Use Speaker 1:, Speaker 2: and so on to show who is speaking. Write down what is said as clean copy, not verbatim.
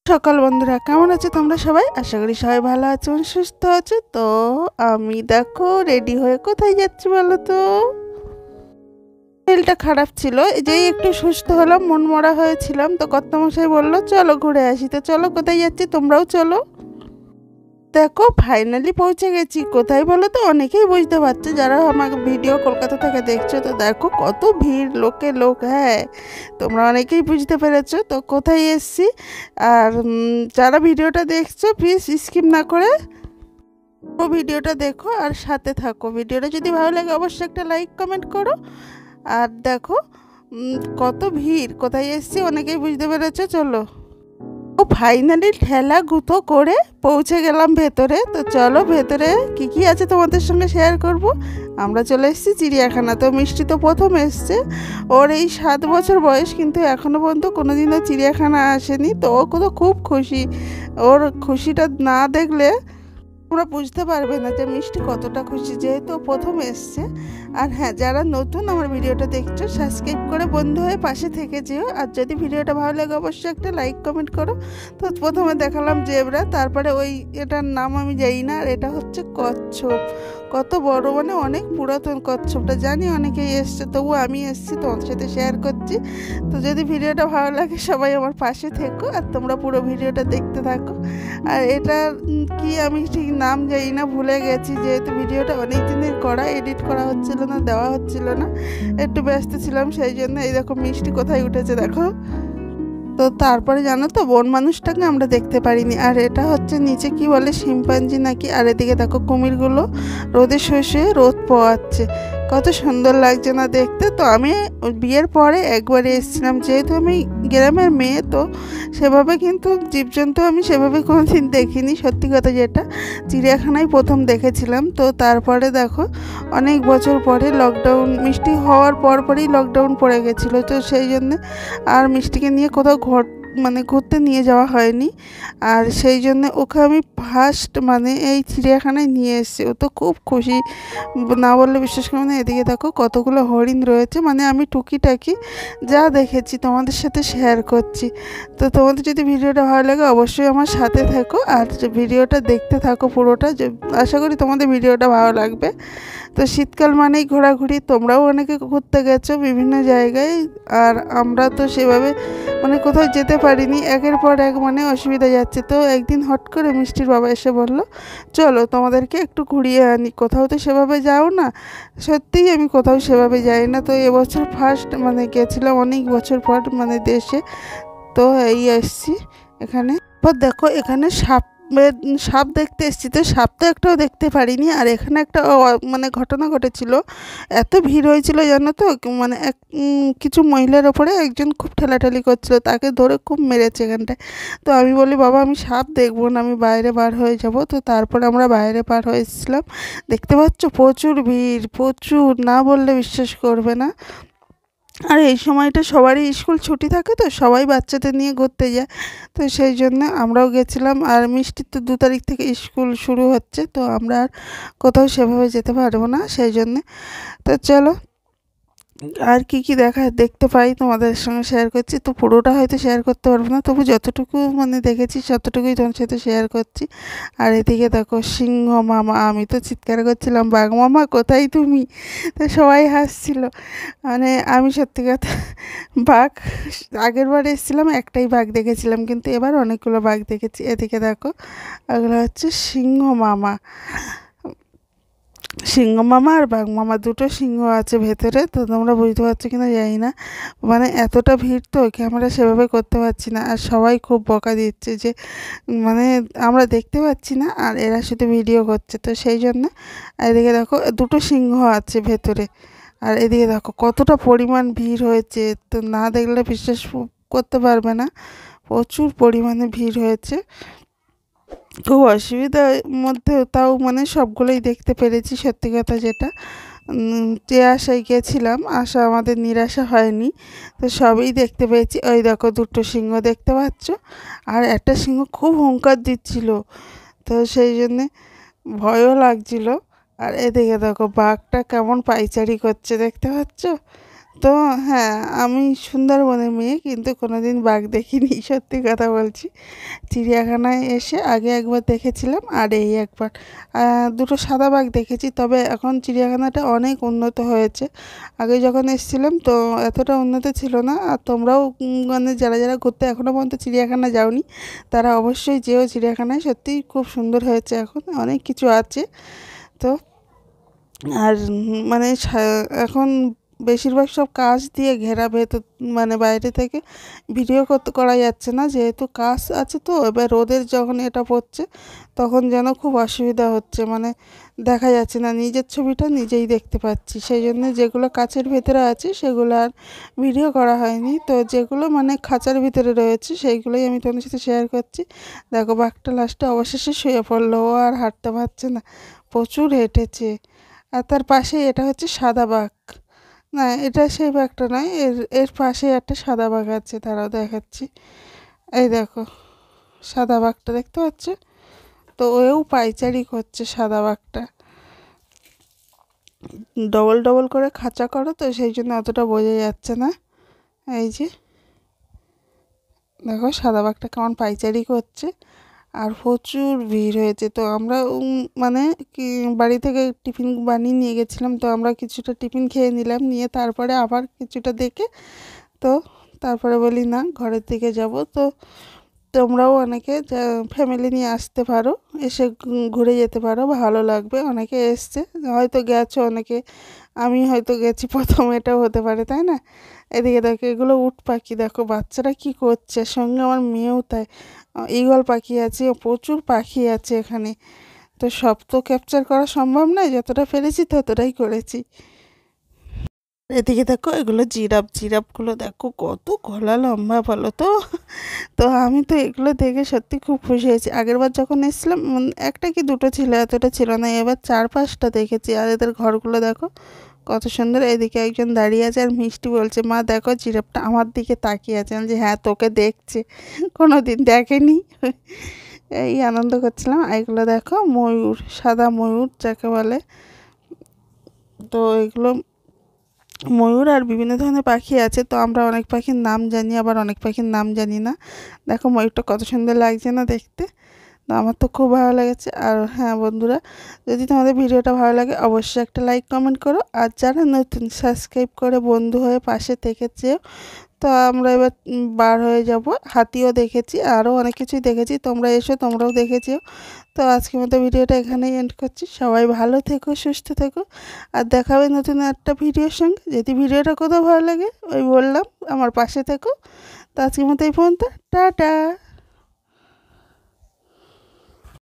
Speaker 1: সকাল বন্ধুরা, কেমন আছো তোমরা সবাই? আশা করি সবাই ভালো আছো এবং সুস্থ আছো। তো আমি দেখো রেডি হয়ে কোথায় যাচ্ছি বলো তো? শরীরটা খারাপ ছিল, যেই একটু সুস্থ হলাম, মন মরা হয়েছিলাম, তো কর্তামশাই বললো চলো ঘুরে আসি। তো চলো, কোথায় যাচ্ছি তোমরাও চলো। দেখো ফাইনালি পৌঁছে গেছি। কোথায় বলো তো? অনেকেই বুঝতে পারছো যারা আমার ভিডিও কলকাতা থেকে দেখছো। তো দেখো কত ভিড়, লোকে লোক। হ্যাঁ, তোমরা অনেকেই বুঝতে পেরেছো তো কোথায় এসছি। আর যারা ভিডিওটা দেখছো প্লিজ স্কিপ না করে ও ভিডিওটা দেখো আর সাথে থাকো। ভিডিওটা যদি ভালো লাগে অবশ্যই একটা লাইক কমেন্ট করো। আর দেখো কত ভিড়, কোথায় এসছি অনেকেই বুঝতে পেরেছো। চলো, ও ফাইনালি ঠেলা গুঁতো করে পৌঁছে গেলাম ভেতরে। তো চলো ভেতরে কি কি আছে তোমাদের সঙ্গে শেয়ার করব। আমরা চলে এসেছি চিড়িয়াখানা। তো মিষ্টি তো প্রথম এসছে, ওর এই 7 বছর বয়স, কিন্তু এখনও পর্যন্ত কোনোদিনও চিড়িয়াখানা আসেনি। তো ও তো খুব খুশি। ওর খুশিটা না দেখলে তোমরা বুঝতে পারবে না যে মিষ্টি কতটা খুশি, যেহেতু প্রথম এসছে। আর হ্যাঁ, যারা নতুন আমার ভিডিওটা দেখছো সাবস্ক্রাইব করে বন্ধু হয়ে পাশে থেকে যেও। আর যদি ভিডিওটা ভালো লাগে অবশ্যই একটা লাইক কমেন্ট করো। তো প্রথমে দেখালাম জেব্রা, তারপরে ওই এটার নাম আমি জানি না, আর এটা হচ্ছে কচ্ছপ। কত বড়, মানে অনেক পুরাতন কচ্ছপটা। জানি অনেকেই এসছে, তবু আমি এসছি তোমার সাথে শেয়ার করছি। তো যদি ভিডিওটা ভালো লাগে সবাই আমার পাশে থেকো আর তোমরা পুরো ভিডিওটা দেখতে থাকো। আর এটা কি আমি ঠিক নাম জানি না, ভুলে গেছি, যেহেতু ভিডিওটা অনেক দিনের করা, এডিট করা হচ্ছিল না, দেওয়া হচ্ছিল না, একটু ব্যস্ত ছিলাম সেই জন্য। এই দেখো মিষ্টি কোথায় উঠেছে দেখো। তো তারপরে জানো তো বন মানুষটাকে আমরা দেখতে পারিনি। আর এটা হচ্ছে নিচে কি বলে শিম্পাঞ্জি নাকি। আর এদিকে দেখো কুমিরগুলো রোদে শুয়ে শুয়ে রোদ পোয়াচ্ছে। কত সুন্দর লাগছে না দেখতে। তো আমি বিয়ের পরে একবারে এসেছিলাম, যেহেতু আমি গ্রামের মেয়ে, তো সেভাবে কিন্তু জীবজন্তু আমি সেভাবে কোনোদিন দেখিনি। সত্যি কথা যেটা, চিড়িয়াখানায় প্রথম দেখেছিলাম। তো তারপরে দেখো অনেক বছর পরে লকডাউন, মিষ্টি হওয়ার পরই লকডাউন পড়ে গেছিলো। তো সেই জন্যে আর মিষ্টিকে নিয়ে কোথাও মানে ঘুরতে নিয়ে যাওয়া হয়নি। আর সেই জন্য ওকে আমি ফার্স্ট মানে এই চিড়িয়াখানায় নিয়ে এসেছি। ও তো খুব খুশি, না বললে বিশ্বাস করবে না। এদিকে দেখো কতগুলো হরিণ রয়েছে, মানে আমি টুকিটাকি যা দেখেছি তোমাদের সাথে শেয়ার করছি। তো তোমাদের যদি ভিডিওটা ভালো লাগে অবশ্যই আমার সাথে থাকো আর ভিডিওটা দেখতে থাকো পুরোটা। আশা করি তোমাদের ভিডিওটা ভালো লাগবে। তো শীতকাল মানেই ঘোরাঘুরি, তোমরাও অনেকে ঘুরতে গেছো বিভিন্ন জায়গায়। আর আমরা তো সেভাবে মানে কোথাও যেতে পারিনি, একের পর এক মানে অসুবিধা যাচ্ছে। তো একদিন হট করে মিষ্টির বাবা এসে বলল চলো তোমাদেরকে একটু ঘুরিয়ে আনি, কোথাও তো সেভাবে যাও না। সত্যিই আমি কোথাও সেভাবে যাই না। তো এবছর ফার্স্ট মানে গেছিলাম অনেক বছর পর মানে দেশে। তো এই এসছি এখানে। দেখো এখানে সাপ দেখতে এসেছি। তো সাপ তো একটাও দেখতে পারিনি। আর এখানে একটা মানে ঘটনা ঘটেছিল, এত ভিড় হয়েছিল জানো তো, মানে কিছু মহিলার ওপরে একজন খুব ঠেলাঠেলি করছিল, তাকে ধরে খুব মেরেছে এখানটায়। তো আমি বলি বাবা আমি সাপ দেখবো না, আমি বাইরে বার হয়ে যাব। তো তারপরে আমরা বাইরে বার হয়েছিলাম। দেখতে পাচ্ছ প্রচুর ভিড়, প্রচুর, না বললে বিশ্বাস করবে না। আর এই সময়টা সবারই স্কুল ছুটি থাকে, তো সবাই বাচ্চাদের নিয়ে ঘুরতে যায়। তো সেই জন্য আমরাও গেছিলাম। আর মিষ্টির তো 2 তারিখ থেকে স্কুল শুরু হচ্ছে, তো আমরা আর কোথাও সেভাবে যেতে পারবো না সেই জন্যে। তো চলো আর কি কি দেখতে পাই তোমাদের সঙ্গে শেয়ার করছি। তো পুরোটা হয়তো শেয়ার করতে পারবো না, তবু যতটুকু মানে দেখেছি ততটুকুই তোমার সাথে শেয়ার করছি। আর এদিকে দেখো সিংহ মামা, আমি তো চিৎকার করছিলাম বাঘ মামা কোথায় তুমি। তো সবাই হাসছিল। মানে আমি সত্যি কথা বাঘ আগের বার এসেছিলাম একটাই বাঘ দেখেছিলাম, কিন্তু এবার অনেকগুলো বাঘ দেখেছি। এদিকে দেখো এগুলো হচ্ছে সিংহ মামা। সিংহ মামা আর বাঘ মামা, দুটো সিংহ আছে ভেতরে। তো তোমরা বুঝতে পারছো কিনা জানি না, মানে এতটা ভিড় তো ক্যামেরা সেভাবে করতে পারছি না। আর সবাই খুব বকা দিচ্ছে যে মানে আমরা দেখতে পাচ্ছি না আর এরা শুধু ভিডিও করছে। তো সেই জন্য এদিকে দেখো দুটো সিংহ আছে ভেতরে। আর এদিকে দেখো কতটা পরিমাণ ভিড় হয়েছে, তো না দেখলে বিশ্বাস করতে পারবে না, প্রচুর পরিমাণে ভিড় হয়েছে। খুব অসুবিধার মধ্যেও তাও মানে সবগুলোই দেখতে পেরেছি। সত্যি কথা যেটা, যে আশায় গেছিলাম আশা আমাদের নিরাশা হয়নি। তো সবই দেখতে পেয়েছি। ওই দেখো দুটো সিংহ দেখতে পাচ্ছ, আর একটা সিংহ খুব হুঙ্কার দিচ্ছিল, তো সেই জন্যে ভয়ও লাগছিল। আর এদিকে দেখো বাঘটা কেমন পায়চারি করছে দেখতে পাচ্ছ। তো হ্যাঁ, আমি সুন্দরবনের মেয়ে, কিন্তু কোনোদিন বাঘ দেখিনি, সত্যি কথা বলছি। চিড়িয়াখানায় এসে আগে একবার দেখেছিলাম, আর এই একবার দুটো সাদা বাঘ দেখেছি। তবে এখন চিড়িয়াখানাটা অনেক উন্নত হয়েছে। আগে যখন এসেছিলাম তো এতটা উন্নত ছিল না। আর তোমরাও মানে যারা যারা ঘুরতে এখনও পর্যন্ত চিড়িয়াখানা যাওনি, তারা অবশ্যই যেও চিড়িয়াখানায়। সত্যিই খুব সুন্দর হয়েছে, এখন অনেক কিছু আছে। তো আর মানে এখন বেশিরভাগ সব কাঁচ দিয়ে ঘেরা, ভেতর মানে বাইরে থেকে ভিডিও করতে করা যাচ্ছে না, যেহেতু কাঁচ আছে। তো এবার রোদের যখন এটা পড়ছে, তখন যেন খুব অসুবিধা হচ্ছে, মানে দেখা যাচ্ছে না, নিজের ছবিটা নিজেই দেখতে পাচ্ছি। সেই জন্য যেগুলো কাচের ভেতরে আছে সেগুলো আর ভিডিও করা হয়নি। তো যেগুলো মানে খাঁচার ভিতরে রয়েছে সেইগুলোই আমি তোমাদের সাথে শেয়ার করছি। দেখো, বাঘটা লাস্টে অবশেষে শুয়ে পড়লো, ও আর হাঁটতে পারছে না, প্রচুর হেঁটেছে। আর তার পাশে এটা হচ্ছে সাদা বাঘ। না, এটা সেই বাঘটা নয়, এর এর পাশে একটা সাদা বাঘ আছে, তারাও দেখাচ্ছি। এই দেখো, সাদা বাঘটা দেখতে পাচ্ছ? তো ওও পাইচারি করছে সাদা বাঘটা। ডবল ডবল করে খাঁচা করো, তো সেই জন্য অতটা বোঝা যাচ্ছে না। এই যে দেখো, সাদা বাঘটা কেমন পাইচারি করছে। আর প্রচুর ভিড় হয়েছে। তো আমরা মানে কি বাড়ি থেকে টিফিন বানিয়ে নিয়ে গেছিলাম, তো আমরা কিছুটা টিফিন খেয়ে নিলাম, নিয়ে তারপরে আবার কিছুটা দেখে, তো তারপরে বলি না, ঘরের দিকে যাব। তো তোমরাও অনেকে ফ্যামিলি নিয়ে আসতে পারো, এসে ঘুরে যেতে পারো, ভালো লাগবে। অনেকে এসছে, হয়তো গেছো অনেকে, আমি হয়তো গেছি প্রথম, এটাও হতে পারে, তাই না? এদিকে দেখো, এগুলো উট পাখি, দেখো বাচ্চারা কি করছে, সঙ্গে আমার মেয়েও তাই। ঈগল পাখি আছে, প্রচুর পাখি আছে এখানে। তো সব তো ক্যাপচার করা সম্ভব নয়, যতটা পেরেছি ততটাই করেছি। এদিকে দেখো, এগুলো জিরাফ, জিরাফগুলো দেখো কত গলা লম্বা, বলো তো। তো আমি তো এগুলো দেখে সত্যি খুব খুশি হয়েছি। আগেরবার যখন এসেছিলাম একটা কি দুটো ছিল, এতটা ছিল না। এবার 4-5টা দেখেছি। আর এদের ঘরগুলো দেখো কত সুন্দর। এদিকে একজন দাঁড়িয়ে আছে, আর মিষ্টি বলছে, মা দেখো জিরাফটা আমার দিকে তাকিয়ে আছে। আমি যে হ্যাঁ, তোকে দেখছে, কোনো দিন দেখেনি। এই আনন্দ করছিলাম। এগুলো দেখো ময়ূর, সাদা ময়ূর যাকে বলে। তো এগুলো ময়ূর আর বিভিন্ন ধরনের পাখি আছে। তো আমরা অনেক পাখির নাম জানি, আবার অনেক পাখির নাম জানি না। দেখো ময়ূরটা কত সুন্দর লাগছে না দেখতে? তো আমার তো খুব ভালো লেগেছে। আর হ্যাঁ বন্ধুরা, যদি তোমাদের ভিডিওটা ভালো লাগে অবশ্যই একটা লাইক কমেন্ট করো। আর যারা নতুন, সাবস্ক্রাইব করে বন্ধু হয়ে পাশে থেকেছে। তো আমরা এবার বার হয়ে যাব। হাতিও দেখেছি, আরও অনেক কিছুই দেখেছি। তোমরা এসো, তোমরাও দেখেছো। তো আজকের মতো ভিডিওটা এখানেই এন্ড করছি। সবাই ভালো থেকো, সুস্থ থেকো। আর দেখা হবে নতুন একটা ভিডিওর সঙ্গে। যদি ভিডিওটা কোথাও ভালো লাগে, ওই বললাম, আমার পাশে থেকো। তো আজকের মতো এই পর্যন্ত, টাটা।